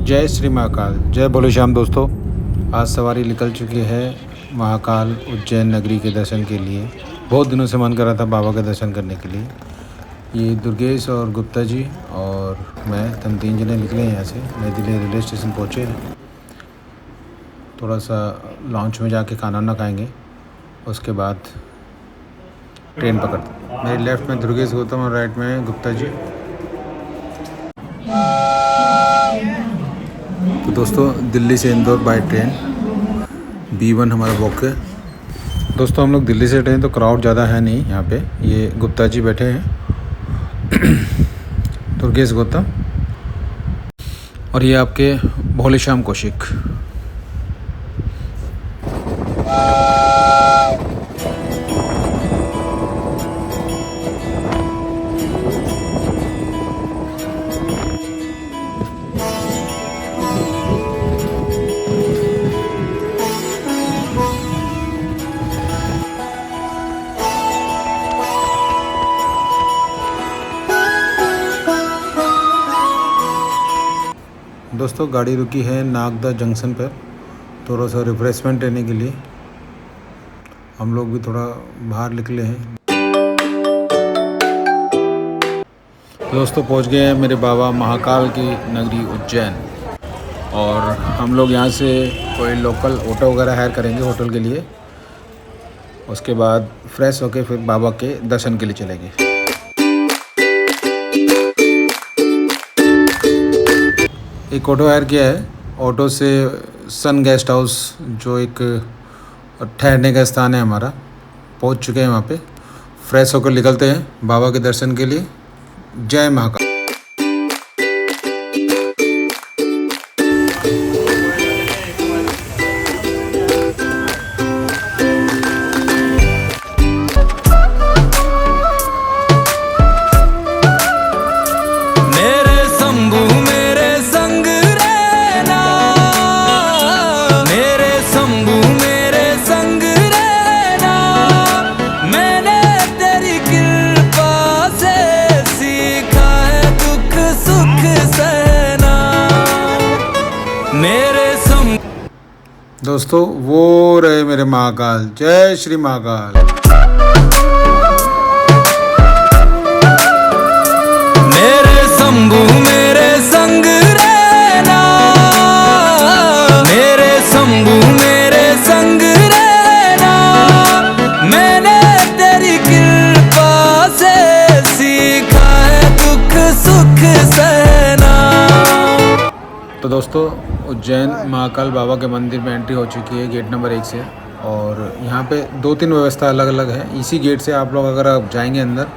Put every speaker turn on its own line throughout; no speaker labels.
जय श्री महाकाल, जय बोले श्याम। दोस्तों, आज सवारी निकल चुकी है महाकाल उज्जैन नगरी के दर्शन के लिए। बहुत दिनों से मन कर रहा था बाबा के दर्शन करने के लिए। ये दुर्गेश और गुप्ता जी और मैं, हम 3 जने निकले हैं यहाँ से। नई दिल्ली रेलवे स्टेशन पहुँचे हैं। थोड़ा सा लॉन्च में जाके खाना वाना खाएंगे, उसके बाद ट्रेन पकड़ते। मेरे लेफ़्ट में दुर्गेश गौतम और राइट में गुप्ता जी। तो दोस्तों, दिल्ली से इंदौर बाय ट्रेन B1 हमारा बुक है। दोस्तों, हम लोग दिल्ली से ट्रेन, तो क्राउड ज़्यादा है नहीं यहाँ पे। ये गुप्ता जी बैठे हैं दुर्गेश गौतम, और ये आपके भोले श्याम कौशिक। दोस्तों, गाड़ी रुकी है नागदा जंक्शन पर, थोड़ा सा रिफ्रेशमेंट लेने के लिए। हम लोग भी थोड़ा बाहर निकले हैं। दोस्तों, पहुंच गए हैं मेरे बाबा महाकाल की नगरी उज्जैन, और हम लोग यहाँ से कोई लोकल ऑटो वगैरह हायर करेंगे होटल के लिए। उसके बाद फ्रेश होके फिर बाबा के दर्शन के लिए चलेंगे। एक ऑटो हायर किया है। ऑटो से सन गेस्ट हाउस, जो एक ठहरने का स्थान है हमारा, पहुंच चुके हैं वहाँ पे। फ्रेश होकर निकलते हैं बाबा के दर्शन के लिए। जय महाकाल। दोस्तों, वो रहे मेरे महाकाल। जय श्री महाकाल।
मेरे शंभू मेरे संग रहना, मेरे शंभू मेरे संग रहना, मैंने तेरी कृपा से सीखा है दुख सुख सहना।
तो दोस्तों, उज्जैन महाकाल बाबा के मंदिर में एंट्री हो चुकी है गेट नंबर 1 से। और यहाँ पे 2-3 व्यवस्था अलग अलग है। इसी गेट से आप लोग अगर आप जाएंगे अंदर,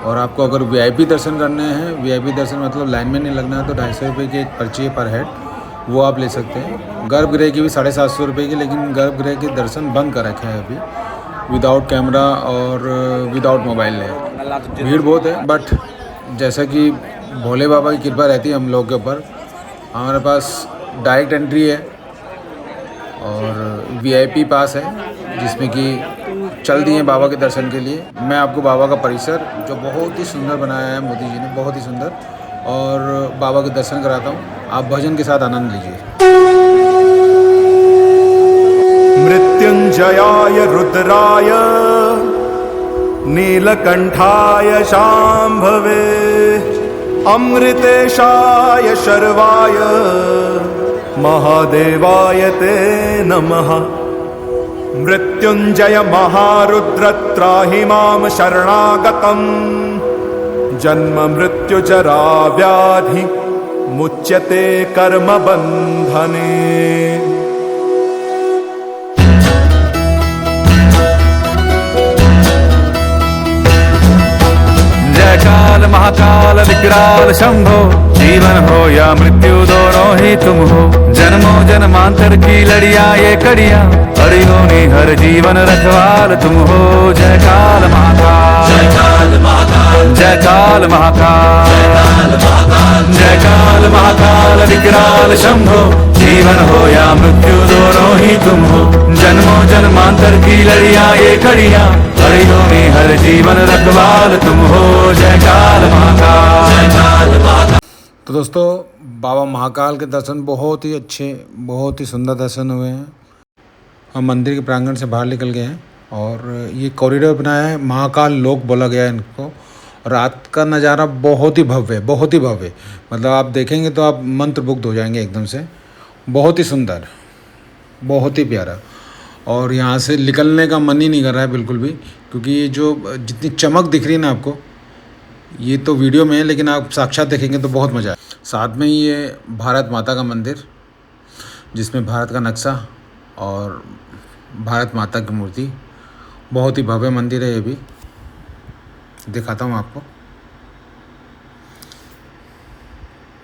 और आपको अगर VIP दर्शन करने हैं, VIP दर्शन मतलब लाइन में नहीं लगना है, तो 250 रुपये की एक पर्ची है पर हेड, वो आप ले सकते हैं। गर्भगृह की भी 750 रुपये की, लेकिन गर्भगृह के दर्शन बंद कर रखे हैं अभी, विदाउट कैमरा और विदाउट मोबाइल है। भीड़ बहुत है, बट जैसा कि भोले बाबा की कृपा रहती है हम लोग के ऊपर, हमारे पास डायरेक्ट एंट्री है और VIP पास है, जिसमें कि चल दिए बाबा के दर्शन के लिए। मैं आपको बाबा का परिसर, जो बहुत ही सुंदर बनाया है मोदी जी ने, बहुत ही सुंदर, और बाबा के दर्शन कराता हूँ। आप भजन के साथ आनंद लीजिए।
मृत्युंजयाय रुद्राय नीलकंठाय शांभवे अमृतेशाय शर्वाय महादेवाय ते नमः। मृत्युंजय महारुद्र त्राहि मां शरणागतम्। जन्म मृत्यु जरा व्याधि मुच्यते कर्म बंधने।
काल महाकाल विकराल शंभो, जीवन हो या मृत्यु दोनों ही तुम हो। जन्मों जन्मांतर की लड़ियां ये कड़ियां, हरियों ने हर जीवन रखवाल तुम हो। जय काल महाकाल, जय काल महाकाल, जय काल महाकाल, जय काल महाकाल विकराल शंभो, जीवन हो या मृत्यु दोनों ही तुम हो। जन्मों जन्मांतर की लड़ियां ये कड़ियां, हरियों ने हर जीवन रखवाल तुम हो। जय काल महाकाल, जय काल महाकाल।
तो दोस्तों बाबा महाकाल के दर्शन बहुत ही अच्छे, बहुत ही सुंदर दर्शन हुए हैं। हम मंदिर के प्रांगण से बाहर निकल गए हैं और ये कॉरिडोर बनाया है, महाकाल लोक बोला गया है इनको। रात का नज़ारा बहुत ही भव्य, बहुत ही भव्य, मतलब आप देखेंगे तो आप मंत्रमुग्ध हो जाएंगे एकदम से। बहुत ही सुंदर, बहुत ही प्यारा। और यहाँ से निकलने का मन ही नहीं कर रहा है बिल्कुल भी, क्योंकि ये जो जितनी चमक दिख रही है ना आपको, ये तो वीडियो में है, लेकिन आप साक्षात देखेंगे तो बहुत मज़ा है। साथ में ही ये भारत माता का मंदिर, जिसमें भारत का नक्शा और भारत माता की मूर्ति, बहुत ही भव्य मंदिर है। ये भी दिखाता हूँ आपको।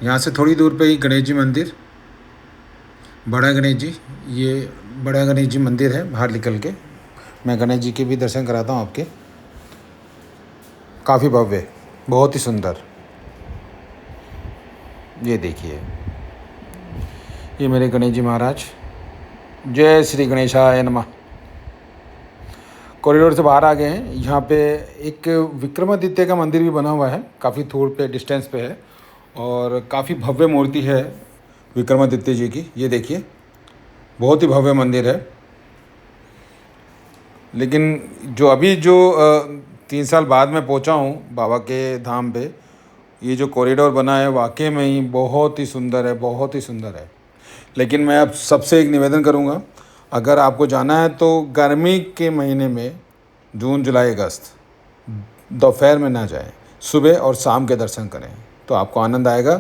यहाँ से थोड़ी दूर पे ही गणेश जी मंदिर, बड़ा गणेश जी, ये बड़ा गणेश जी मंदिर है। बाहर निकल के मैं गणेश जी के भी दर्शन कराता हूँ आपके। काफ़ी भव्य, बहुत ही सुंदर। ये देखिए, ये मेरे गणेश जी महाराज। जय श्री गणेशाय नमः। कॉरिडोर से बाहर आ गए हैं। यहाँ पे एक विक्रमादित्य का मंदिर भी बना हुआ है, काफ़ी दूर पे डिस्टेंस पे है और काफ़ी भव्य मूर्ति है विक्रमादित्य जी की। ये देखिए, बहुत ही भव्य मंदिर है। लेकिन जो अभी 3 साल बाद मैं पहुँचा हूँ बाबा के धाम पे, ये जो कॉरिडोर बना है वाकई में ही बहुत ही सुंदर है, बहुत ही सुंदर है। लेकिन मैं अब सबसे एक निवेदन करूँगा, अगर आपको जाना है तो गर्मी के महीने में जून जुलाई अगस्त दोपहर में ना जाएं, सुबह और शाम के दर्शन करें तो आपको आनंद आएगा,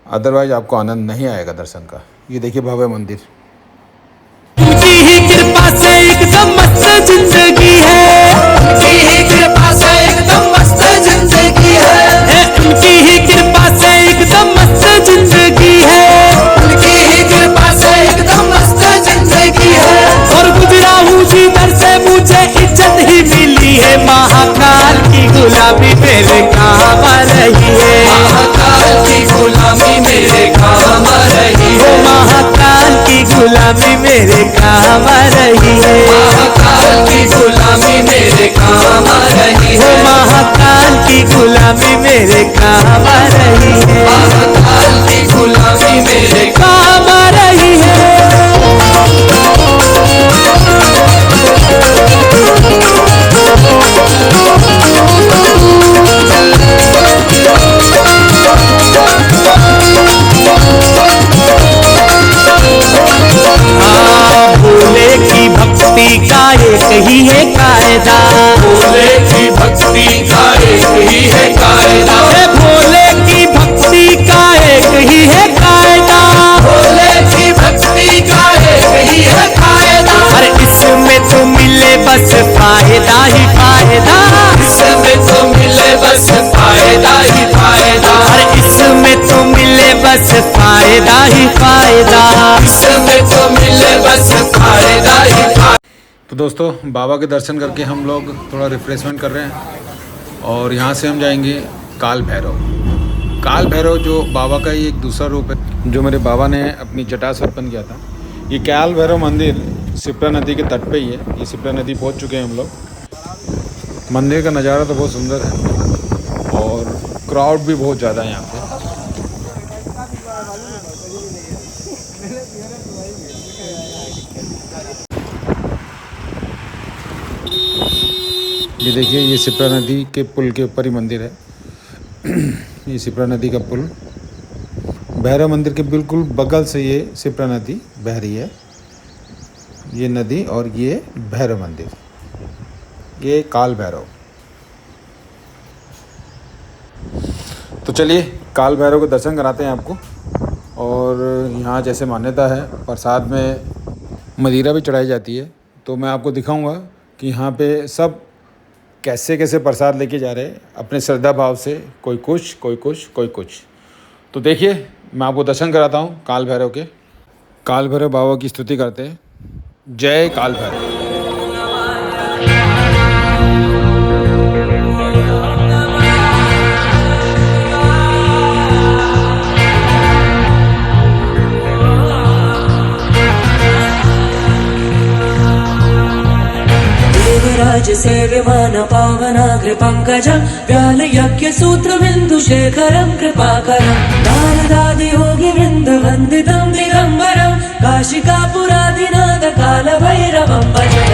अदरवाइज आपको आनंद नहीं आएगा दर्शन का। ये देखिए भव्य मंदिर।
उनकी ही कृपा से एकदम मस्त जिंदगी है, उनकी ही कृपा से एकदम मस्त जिंदगी है, उनकी ही कृपा से एकदम मस्त जिंदगी है, उनकी ही कृपा से एकदम मस्त जिंदगी है। और गुजरा हूँ जिधर से मुझे इज्जत ही मिली है, महाकाल की गुलामी मेरे काम आ रही है, महाकाल की गुलामी मेरे काम आ रही है, महाकाल की गुलामी मेरे काम आ रही है, महाकाल की गुलामी मेरे काम आ रही है, महाकाल की गुलामी मेरे काम आ रही है, महाकाल की गुलामी मेरे काम आ रही है। भोले की भक्ति का एक ही है कायदा, भोले की भक्ति का एक ही है कायदा, भोले की भक्ति का एक ही है कायदा, भोले की भक्ति का एक ही है कायदा। अरे इसमें तो मिले बस फायदा ही फायदा, इसमें तो मिले बस फायदा ही फायदा, अरे इसमें तो मिले बस फायदा ही फायदा, इसमें तो मिले बस फायदा ही फायदा।
तो दोस्तों बाबा के दर्शन करके हम लोग थोड़ा रिफ्रेशमेंट कर रहे हैं और यहाँ से हम जाएंगे काल भैरव। काल भैरव जो बाबा का ही एक दूसरा रूप है, जो मेरे बाबा ने अपनी जटा से उत्पन्न किया था। ये काल भैरव मंदिर सिप्रा नदी के तट पे ही है। ये सिप्रा नदी पहुँच चुके हैं हम लोग। मंदिर का नज़ारा तो बहुत सुंदर है और क्राउड भी बहुत ज़्यादा है यहाँ पे। ये देखिए, ये सिप्रा नदी के पुल के ऊपर ही मंदिर है। ये सिप्रा नदी का पुल, भैरव मंदिर के बिल्कुल बगल से ये सिप्रा नदी बह रही है। ये नदी और ये भैरव मंदिर, ये काल भैरव। तो चलिए काल भैरव के दर्शन कराते हैं आपको। और यहाँ जैसे मान्यता है प्रसाद में मदिरा भी चढ़ाई जाती है, तो मैं आपको दिखाऊंगा कि यहाँ पे सब कैसे कैसे प्रसाद लेके जा रहे हैं अपने श्रद्धा भाव से, कोई कुछ कोई कुछ कोई कुछ। तो देखिए मैं आपको दर्शन कराता हूँ काल भैरव के। काल भैरव बाबा की स्तुति करते हैं। जय काल भैरव।
देवराज से विमान पावनाग्र पंकजं व्यालयज्ञसूत्रबिन्दुशेखरं कृपाकरं नारदादि योगी वृन्द वन्दितं दिगम्बरं काशिकापुरादिनाथ कालभैरवं भजे।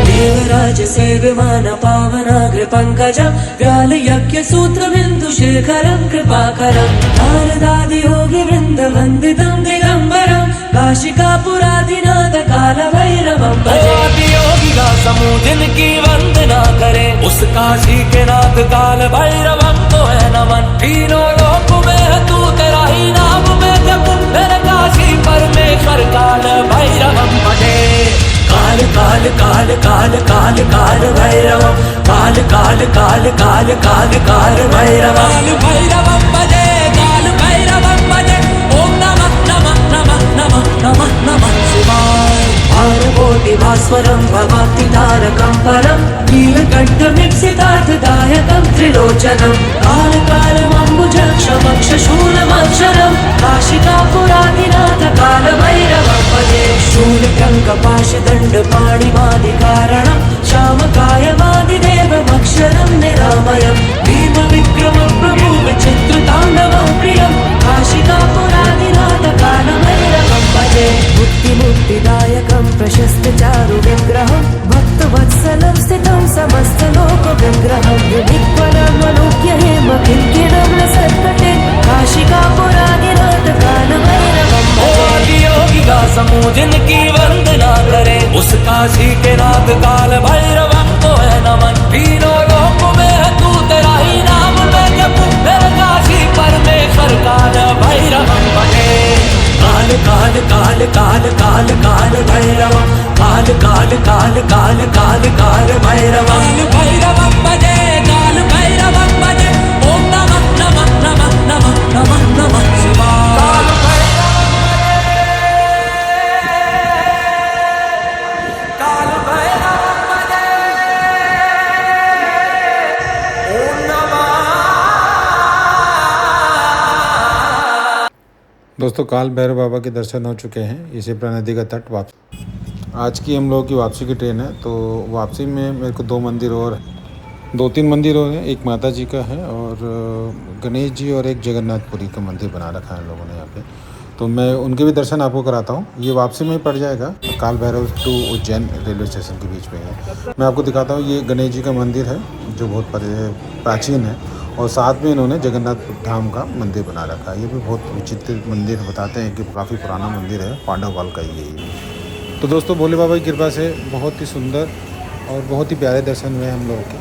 देवराज से विमान पावनाग्र पंकजं व्यालयज्ञसूत्रबिन्दुशेखरं कृपाकरं नारदादि योगी वृन्द वन्दितं दिगम्बरं काशिकापुरादिनाथ कालभैरवं भजे।
योगी का समूह जिनकी वंदना करे उस काशी के नाथ काल भैरवं को है नमन। तीनों लोक में है तू तेरा ही नाम में जप मेरे काशी परमेश्वर काल भैरवं भजे। काल काल काल काल काल काल भैरवं काल काल काल काल काल काल भैरवं भैरवं भजे काल भैरवं भजे। ओम नमः नमः नमः नमः नमः नमः शिवाय।
भारकोटि भास्वरं भवाब्धि तारकं परं नीलकण्ठमिप्सितार्थदायकं त्रिलोचनं कालकालमम्बुजक्षमक्षशूलमक्षरं काशिकापुरादिनाथ कालभैरवं भजे। शूलटङ्कपाशदण्डपाणिमादिकारणं श्यामकायमादिदेवमक्षरं निरामयं भीमविक्रमं प्रभु विचित्रताण्डवं प्रियं काशिकापुरादिनाथ कालभैरवं भजे। मुक्तिदायकं प्रशस्त चारु विग्रहं भक्तवत्सलं स्थितं समस्तलोक विग्रहं विनिक्वलमलोक्य हेम किङ्किणं लसत्कटे काशिकापुरादिनाथ कालभैरवं भजे।
योगी का समूह जिनकी वंदना करे उस काशी के नाथ काल भैरवं को है नमन। तीनों लोक में है तू तेरा ही नाम में जप मेरे काशी परमेश्वर काल भैरवं भजे। काल काल काल काल काल काल भैरवं काल काल काल काल काल काल भैरवं भैरवं भजे काल भैरवं भजे। ओम नमः नमः नमः नमः नमः नमः शिवाय। काल भैरवं भजे ओम नमः।
दोस्तों काल भैरव बाबा के दर्शन हो चुके हैं। ये शिप्रा नदी का तट वापसी। आज की हम लोगों की वापसी की ट्रेन है, तो वापसी में मेरे को 2-3 मंदिर और हैं। एक माता जी का है और गणेश जी और एक जगन्नाथपुरी का मंदिर बना रखा है लोगों ने यहाँ पे, तो मैं उनके भी दर्शन आपको कराता हूँ। ये वापसी में ही पड़ जाएगा, Kal Bhairav to Ujjain railway station के बीच में है। मैं आपको दिखाता हूँ, ये गणेश जी का मंदिर है जो बहुत प्राचीन है और साथ में इन्होंने जगन्नाथ धाम का मंदिर बना रखा है। ये भी बहुत विचित्र मंदिर बताते हैं कि काफ़ी पुराना मंदिर है, पांडव काल का ही है। तो दोस्तों भोले बाबा की कृपा से बहुत ही सुंदर और बहुत ही प्यारे दर्शन हुए हम लोगों के।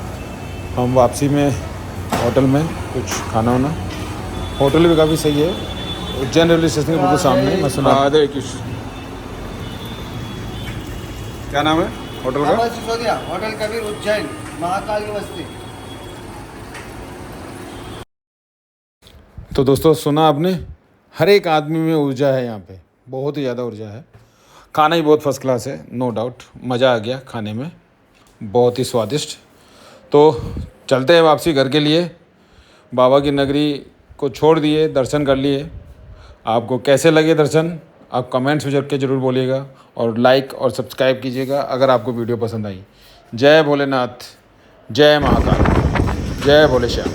हम वापसी में होटल में कुछ खाना वाना, होटल भी काफ़ी सही है, उज्जैन रेलवे स्टेशन के बिल्कुल सामने। मैं सुना क्या नाम है होटल का?
होटल कबीर उज्जैन महाकाल की बस्ती।
तो दोस्तों सुना आपने, हर एक आदमी में ऊर्जा है यहाँ पे, बहुत ही ज़्यादा ऊर्जा है। खाना ही बहुत फर्स्ट क्लास है, नो डाउट, मज़ा आ गया खाने में, बहुत ही स्वादिष्ट। तो चलते हैं वापसी घर के लिए। बाबा की नगरी को छोड़ दिए, दर्शन कर लिए। आपको कैसे लगे दर्शन, आप कमेंट्स में के ज़रूर बोलिएगा और लाइक और सब्सक्राइब कीजिएगा अगर आपको वीडियो पसंद आई। जय भोलेनाथ, जय महाकाल, जय भोले श्याम।